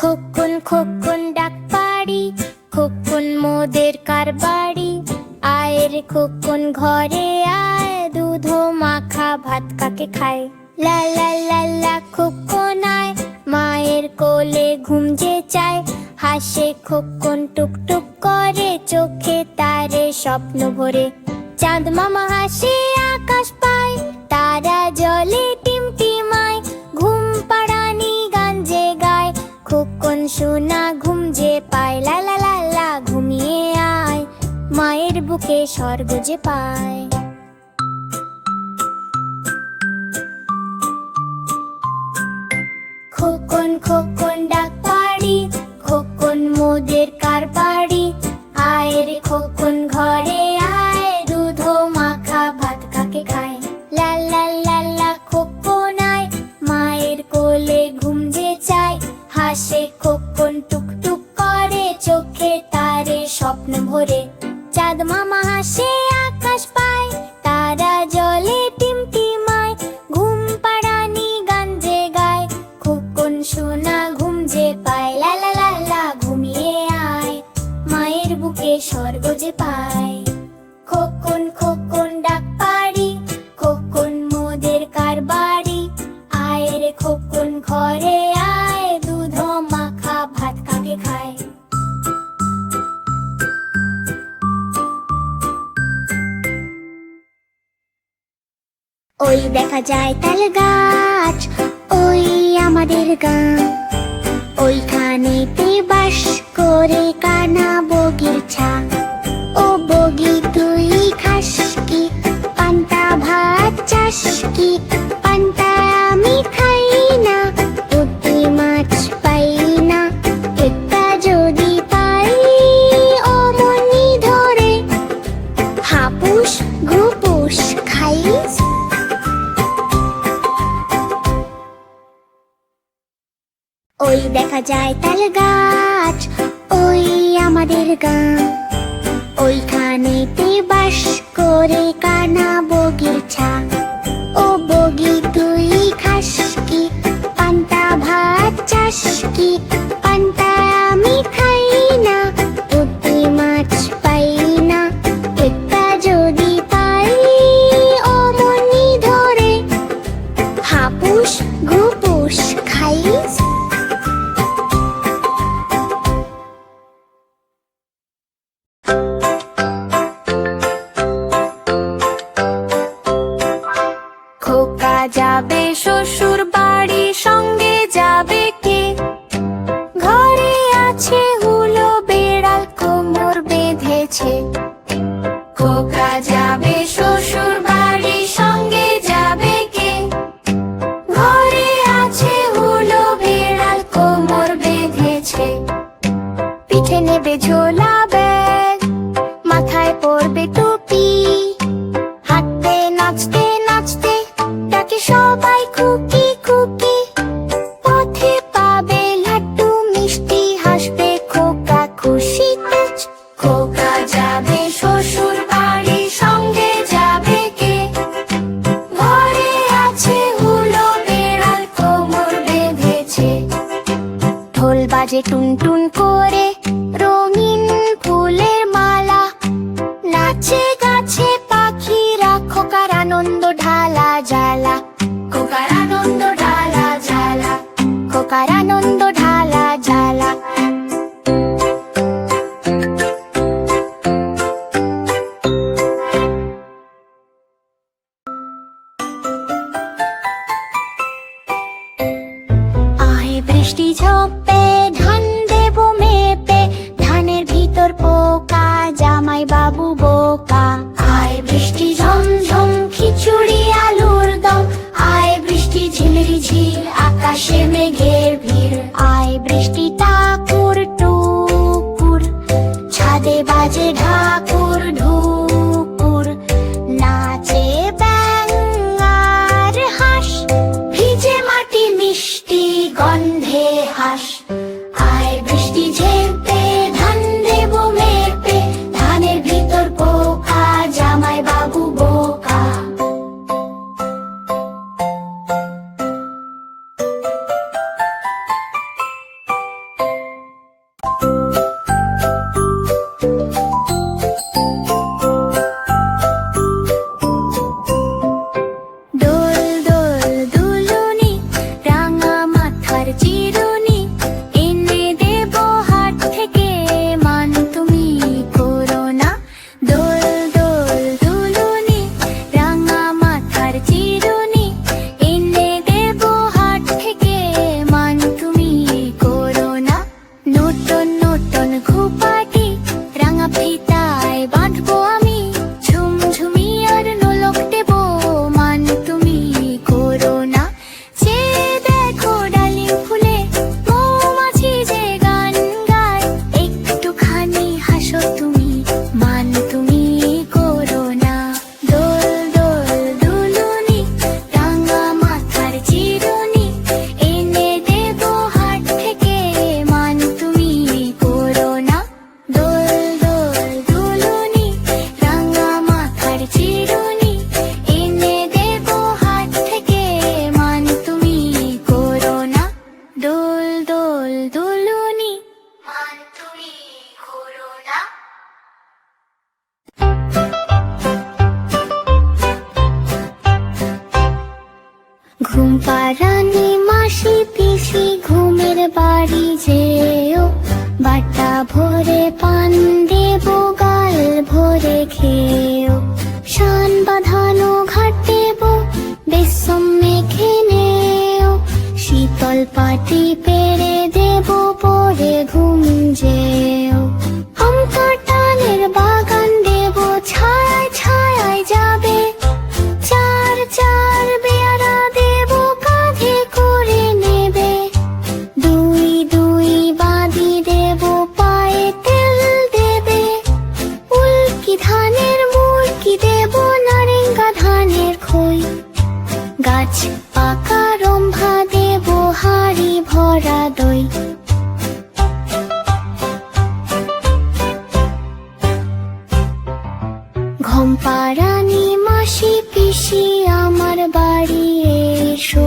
খোকন খোকন ডাক পাড়ি, খোকন মোদের কার বাড়ি। আয় রে খোকন ঘরে আয়, দুধ মাখা ভাত কাকে খায়। লা লা লা লা খোকন আয়, মায়ের কোলে ঘুম যে চায়। হাসে খোকন টুকটুক করে, চোখে তারে স্বপ্ন ভরে। চাঁদ মামা হাসে আকাশ পায়, তারা জলে টিমটিমায়। ঘুম পাড়ানি গান যে গায়, খোকন সোনা ঘুম যে পায়। লা লা লা লা ঘুমিয়ে আয়, মায়ের বুকে স্বর্গ যে পায়। খোকন খোকন ডাক পাড়ি, খোকন মোদের কার বাড়ি। আয় রে খোকন ঘরে আয়, দুধ মাখা ভাত কাকে খায়। লা লা লা লা খোকন আয়, মায়ের কোলে ঘুম যে চায়। হাসে খোকন টুকটুক করে, চোখে তারে স্বপ্ন ভরে। চাঁদ মামা হাসে আকাশ পায়, তারা জলে টিমটিমায়। ঘুম পাড়ানি গান যে গায়, খোকন সোনা ঘুম যে পায়। লা লা লা লা ঘুমিয়ে আয়, মায়ের বুকে স্বর্গ যে পায়। খোকন খোকন ডাক পাড়ি, খোকন মোদের কার বাড়ি। আয় রে খোকন ঘরে আয়, দুধ মাখা ভাত কাকে খায়। ওই দেখা যায় তাল গাছ, ওই আমাদের গাঁ। ওইখানেতে বাস করে কানা বগির ছা। ও বগি তুই খাস কি, পান্তা ভাত চাস কি? পান্তা আমি খাই না, পুঁটি মাছ পাই না। একটা যদি পাই অমনি ধরে, হাপুস ঘুপুস খাই। ওই দেখা যায় তাল গাছ, ওই আমাদের গাঁ। ওইখানেতে বাস করে কানা বগির ছা। ও বগি তুই খাস কি, পান্তা ভাত চাস কি? পান্তা আমি খাই না, পুঁটি মাছ পাই না। একটা যদি পাই অমনি ধরে, হাপুস ঘুপুস খাই। যাবে শ্বশুর বাড়ি, সঙ্গে যাবে কে? ঘরে আছে হুলো বেড়াল, কোমর বেঁধেছে। খোকা যাবে শ্বশুর বাড়ি, সঙ্গে যাবে কে? ঘরে আছে হুলো বেড়াল, কোমর বেঁধেছে। পিঠে নেবে ঝোলা ব্যাগ, মাথায় পড়বে টুপি। হাঁটতে নাচতে নাচতে ডাকে সবাই খুকি খুকি। পথে পাবে লাড্ডু মিষ্টি, হাসবে খোকা খুশি তেজ। খোকা যাবে শ্বশুর বাড়ি, সঙ্গে যাবে কে? ঘরে আছে হুলো বেড়াল, কোমর বেঁধেছে। ঢোল বাজে টুনটুন করে, রঙিন ফুলের মালা। নাচে গাছে পাখিরা, খোকার আনন্দ ঢালা জ্বালা। খোকার আনন্দ ঢালা জ্বালা, খোকার আনন্দ ঢালা জ্বালা। আহে বৃষ্টি ঝোপে, ধান দেবো মেপে। ধানের ভিতর পোকা, জামাই বাবু বোকা। আয় বৃষ্টি ঝমঝম, খিচুড়ি আলুর দম। আয় বৃষ্টি ঝিমরি ঝিল, আকাশে মেঘের ভিড়। আয় বৃষ্টি ঠাকুর টুকুর, ছাদে বাজে ঢাকুর ঢুকুর। নাচে ব্যাঙ আর হাঁস, ভিজে মাটি মিষ্টি গন্ধে হাঁস। আয় বৃষ্টি ঝেপে, ধান দেবো মেপে। ধানের ভিতর পোকা, জামাই বাবু বোকা। ঘুম পাড়ানি মাসি পিসি ঘুমের বাড়ি যেও, বাটা ভরে পান দেবো গাল ভরে খেয়েও। শান বাঁধানো ঘাট দেবো বেসম মেখে নেও, শীতল পাটি পেরে দেবো পরে ঘুম যেও। আম কাঁঠালের বাগান দেবো ছায়ায় ছায়ায় যাবে, চার চার বেয়ারা দেবো কাঁধে করে নেবে। দুই দুই বাঁধি দেবো পায়ে তেল দেবে, উল্কি ধানের মুরকি দেবো নারেঙ্গা ধানের খই। গাছ পাকা রম্ভা দেবো হাড়ি ভরা দই। ঘুম পাড়ানি মাসি পিসি আমার বাড়ি এসো,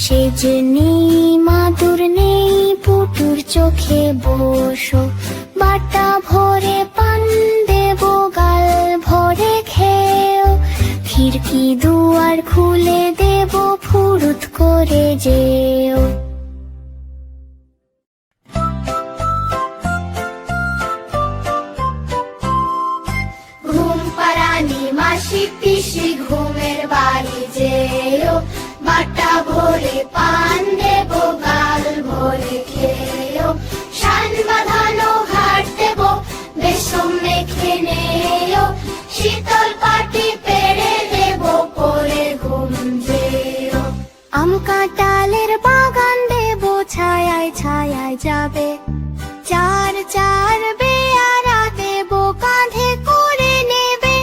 সেজ নেই মাদুর নেই পুটুর চোখে বসো। বাটা ভরে পান দেবো গাল ভরে খেয়েও, খিড়কি দুয়ার খুলে দেবো ফুরুত করে যেও। ঘুম পাড়ানি মাসি পিসি ঘুমের বাড়ি যেও, বাটা ভরে পান দেবো গাল ভরে খেয়েও। শান বাঁধানো ঘাট দেবো বেসম মেখে নেও, শীতল পাটি পেরে দেবো পরে ঘুম যেও। আম কাঁঠালের বাগান দেবো ছায়ায় ছায়ায় যাবে, চার চার বেয়ারা দেবো কাঁধে করে নেবে।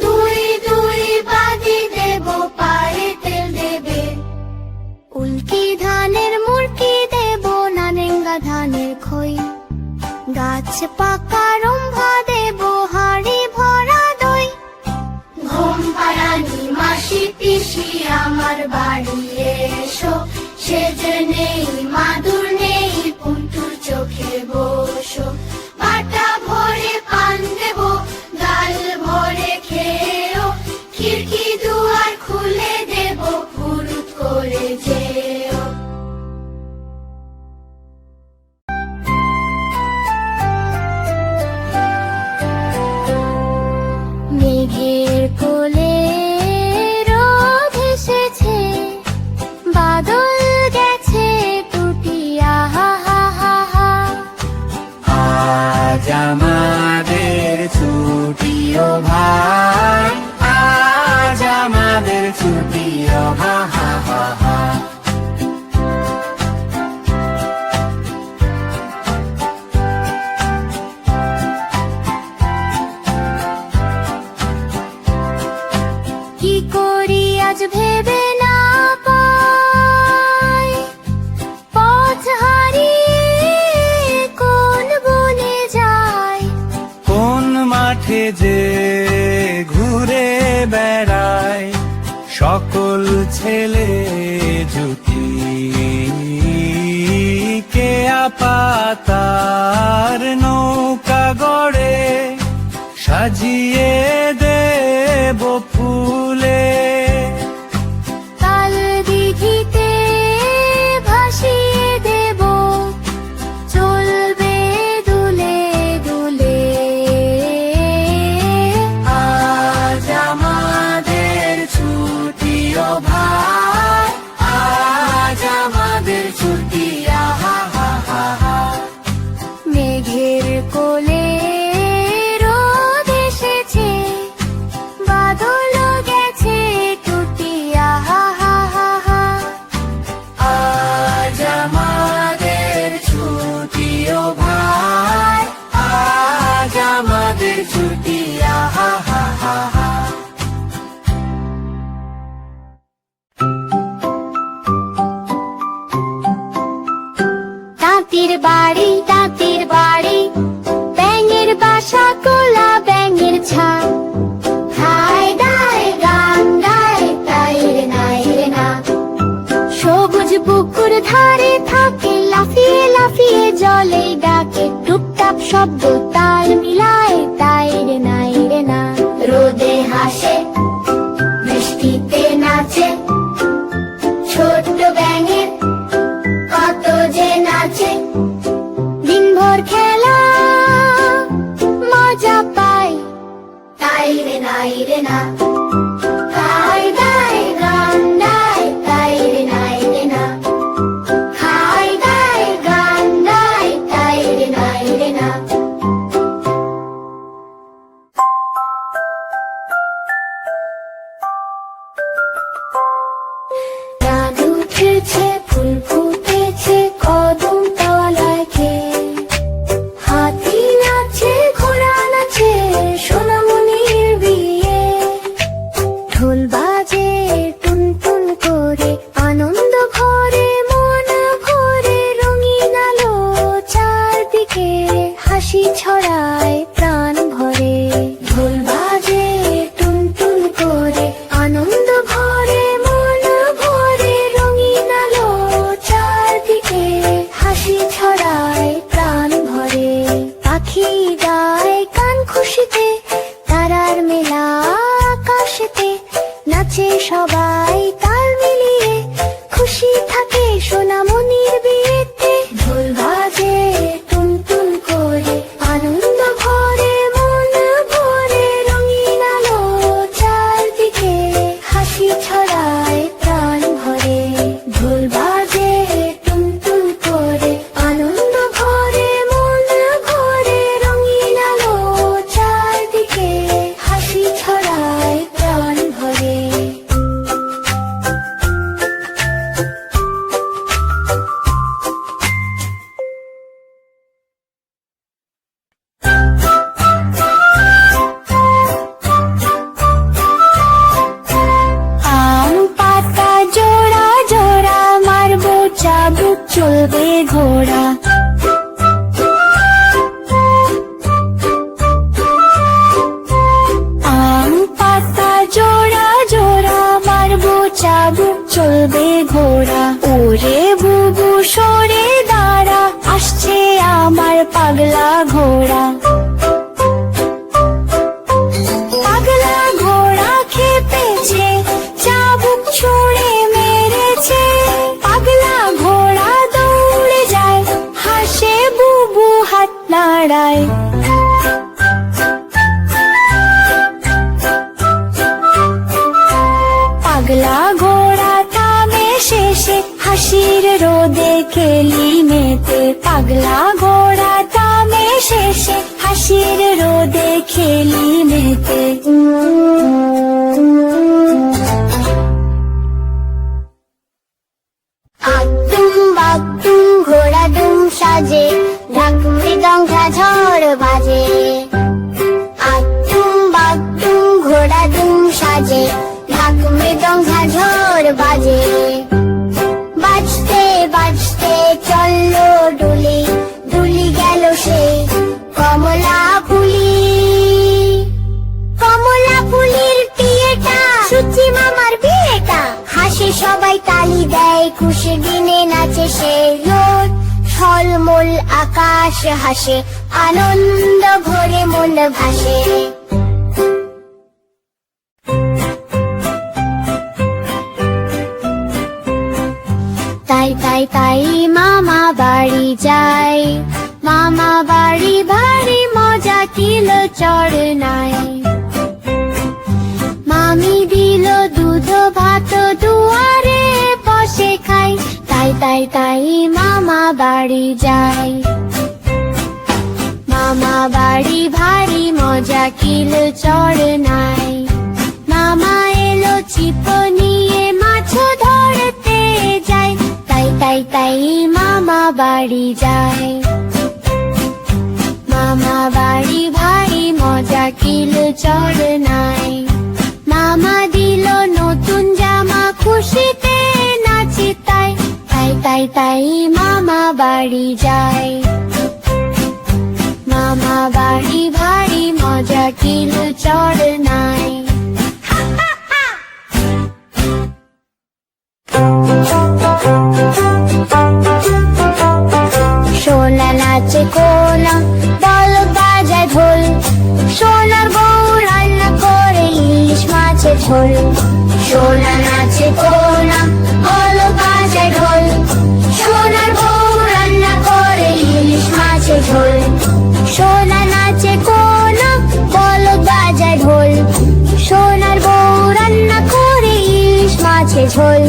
দুই দুই বাঁধি দেবো পায়ে তেল দেবে, উল্কি ধানের মুরকি দেবো নারেঙ্গা ধানের খই। গাছ পাকা রম্ভা দেবো হাড়ি ভরা দই। ঘুম পাড়ানি মাসি পিসি আমার বাড়ি এসো, সেজ নেই মাদুর নেই পুটুর চোখে বসো। বাটা ভরে পান দেবো গাল ভরে খেয়েও, খিড়কি দুয়ার খুলে দেবো ফুরুত করে যেও। মেঘের কোলে রোদ এসেছে, বাদল গেছে টুটিয়া হা হা হা হা। আজ আমাদের ছুটিও ভাই, আজ আমাদের ছুটিও হা হা হা হা। কি করি আজ ভেবে না পাই, পথ হারিয়ে কোন বনে যাই। কোন মাঠে যে ঘুরে বেড়ায় সকল ছেলে জুটি, কে পাতার নৌকা গড়ে সাজিয়ে দেব ফুলে। তাল দিঘিতে ভাসিয়ে দেব, চলবে দুলে দুলে। আজ আমাদের ছুটিও ভাই, আজ আমাদের ছুটি আহা হা হা হা। মেঘের কোলে রোদ এসেছে, বাদল গেছে টুটিয়া হা হা হা হা। আজ আমাদের ছুটিও ভাই, আজ আমাদের ছুটি আহা হা হা হা। তাঁতির বাড়ি তাঁতির বাড়ি, ব্যাঙের বাসা কোলা ব্যাঙের ছা। হায় গায় গান গায় তাই রে নাই রে না। সবুজ পুকুর ধারে থাকে লাফিয়ে লাফিয়ে জলে ডাকে, টুপটাপ শব্দ তাল মিলায় তাই রে নাই রে না। রোদে হাসে বৃষ্টিতে নাচে, ছোট এসেছে, ফুল ফুটেছে কদম তলায় খেয়ে। হাতি নাচে, ঘোড়া নাচে, সোনামণির বিয়ে। ঢোল বাজে টুন টুন করে, আনন্দ ভরে মন ভরে, রঙিন আলো চারদিকে, হাসি ছড়ায় প্রাণ ভরে। ঢোল বাজে টুন টুন করে, আনন্দ ভরে মন ভরে, রঙিন আলো চারদিকে, হাসি ছড়ায় প্রাণ ভরে। পাখি গায় গান খুশিতে, তারার মেলা আকাশেতে, নাচে সবাই তাল মিলিয়ে, খুশি থাকে সোনামণির বিয়েতে। ঢোল বাজে টুন টুন করে, আনন্দ ভরে মন ভরে, রঙিন আলো চারদিকে, হাসি ছড়ায় প্রাণ ভরে। ঢোল বাজে টুন টুন করে, আনন্দ ভরে মন ভরে, রঙিন আলো চারদিকে, হাসি ছড়ায় প্রাণ ভরে। আম পাতা জোড়া জোড়া, মারবো চাবুক চলবে ঘোড়া। আম পাতা জোড়া জোড়া, মারবো চাবুক চলবে ঘোড়া। ওরে বুবু সরে দাঁড়া, আসছে আমার পাগলা ঘোড়া। পাগলা ঘোড়া খেপেছে, চাবুক ছুঁড়ে মেরেছে। পাগলা ঘোড়া দৌড়ে যায়, হাসে বুবু হাত নাড়ায়। পাগলা ঘোড়া থামে শেষে, হাসির রোদে খেলি মেতে। পাগলা ঘোড়া থামে শেষে, হাসির রোদে খেলি মেতে। আতুম বাতুম ঘোড়া দুম সাজে, ঢাক মৃদঙ্গ ঝড় বাজে। আতুম বাতুম ঘোড়া দুম সাজে, ঢাক মৃদঙ্গ ঝড় বাজে। বাজতে বাজতে চললো ডুলি, ডুলি গেল সে কমলা ফুলি। কমলা ফুলির বিয়েটা, সুচি মামার বিয়েটা। হাসে সবাই, তালি দেয়, খুশি দিনে নাচে সে। রোদ ঝলমল আকাশ হাসে, আনন্দ ভরে মন ভাসে। তাই তাই তাই মামা বাড়ি যাই, মামা বাড়ি ভারী মজা, কিলো চড় নাই। মামি দিল দুধ ভাত, দুয়ারে বসে খাই। তাই তাই তাই মামা বাড়ি যাই, মামা বাড়ি ভারী মজা, কিলো চড় নাই। মামা এলো ছিপ নিয়ে, মাছ ধরতে যায়। তাই তাই তাই মামা বাড়ি যায়, মামা বাড়ি ভারী মজা, কিলো চড় নাই। মামা দিল নতুন জামা, খুশিতে নাচি তাই। তাই তাই তাই মামা বাড়ি যায়, মামা বাড়ি ভারী মজা, কিলো চড় নাই। সোনা নাচে কোনা, বল বাজায় ঢোল। সোনার বউ রান্না করে ইলিশ মাছের ঝোল। সোনা নাচে কোনা, বল বাজায় ঢোল। সোনার বউ রান্না করে ইলিশ মাছের ঝোল। সোনা নাচে কোনা, বল বাজায় ঢোল। সোনার বউ রান্না করে ইলিশ মাছের ঝোল।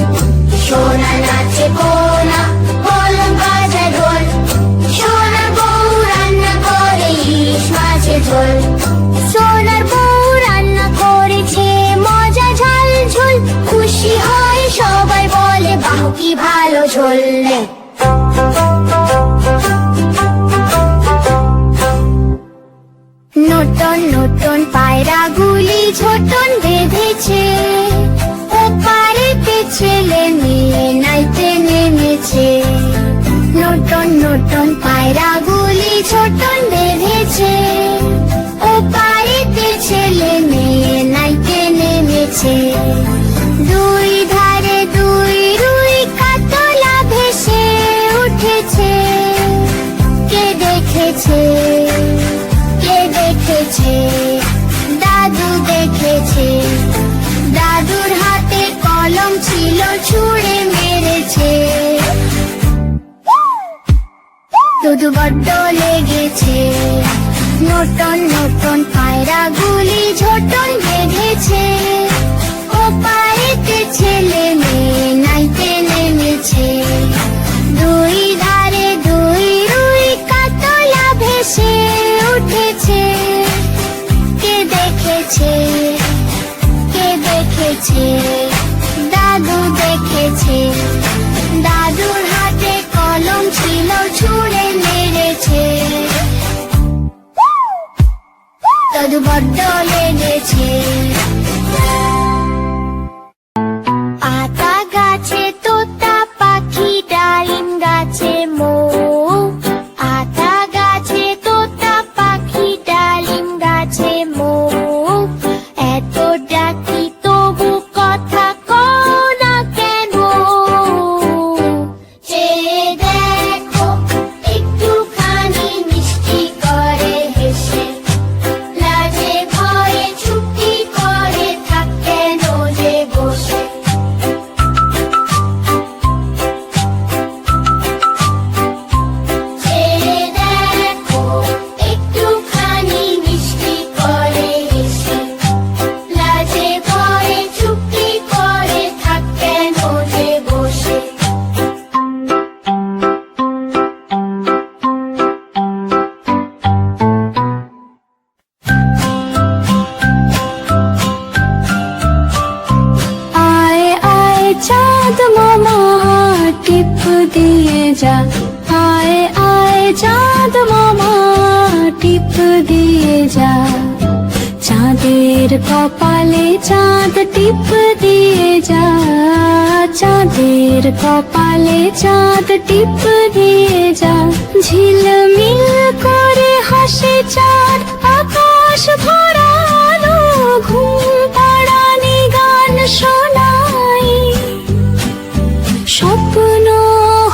সোনা নাচে কোনা, বল বাজায় ঢোল। সোনার বউ রান্না করে ইলিশ মাছের ঝোল। সোনার বউ রান্না করেছে মজা ঝাল ঝোল। খুশি হয় সবাই, বলে বাহ কি ভালো ঝরলে। নতুন নতুন পায়রাগুলি ঝোটন বেঁধেছে, ওপারেতে ছেলে মেয়ে নাইতে নেমেছে। নতুন নতুন পায়রাগুলি ঝোটন বেঁধেছে, ওপারেতে ছেলে মেয়ে নাইতে নেমেছে। দুই ধারে দুই রুই কাতলা ভেসে উঠেছে, কে দেখেছে কে দেখেছে? দাদু দেখেছে। দাদুর হাতে কলম ছিল, ছুঁড়ে মেরেছে। দুধু বড্ড লেগেছে। নতুন নতুন পায়রাগুলি ঝোটন বেঁধেছে, ওপারেতে ছেলে মেয়ে নাইতে নেমেছে। দুই ধারে দুই রুই কাতলা ভেসে উঠেছে, কে দেখেছে কে দেখেছে? দাদু দেখেছে। দাদুর হাতে কলম ছিল, ছুঁড়ে মেরেছে। দাদু বড্ড লেগেছে। আতা গাছে তোতা পাখি, ডালিম গাছে মৌ। আতা গাছে তোতা পাখি, ডালিম গাছে মৌ। এত ডাকি তবু কথা কও না কেন? চেয়ে দেখো একটুখানি মিষ্টি করে হেসে, লাজে ভয়ে চুপটি করে থাক কেন যে বসে। চেয়ে দেখো একটুখানি মিষ্টি করে হেসে, লাজে ভয়ে চুপটি করে থাক কেন যে বসে। আয় আয় চাঁদ মামা টিপ দিয়ে যা, আয় আয় চাঁদ মামা টিপ দিয়ে যা। চাঁদের কপালে চাঁদ টিপ দিয়ে যা, চাঁদের কপালে চাঁদ টিপ দিয়ে যা। ঝিলমিল করে হাসে চাঁদ, আকাশ ভরালো ঘুম পাড়ানি গান শোনাই। স্বপ্ন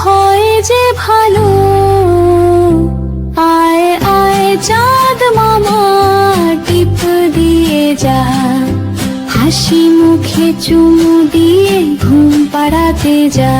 হয় যে ভালো, আয় আয় চাঁদ মামা টিপ দিয়ে যা। হাসি মুখে চুমু দিয়ে ঘুম পাড়াতে যা।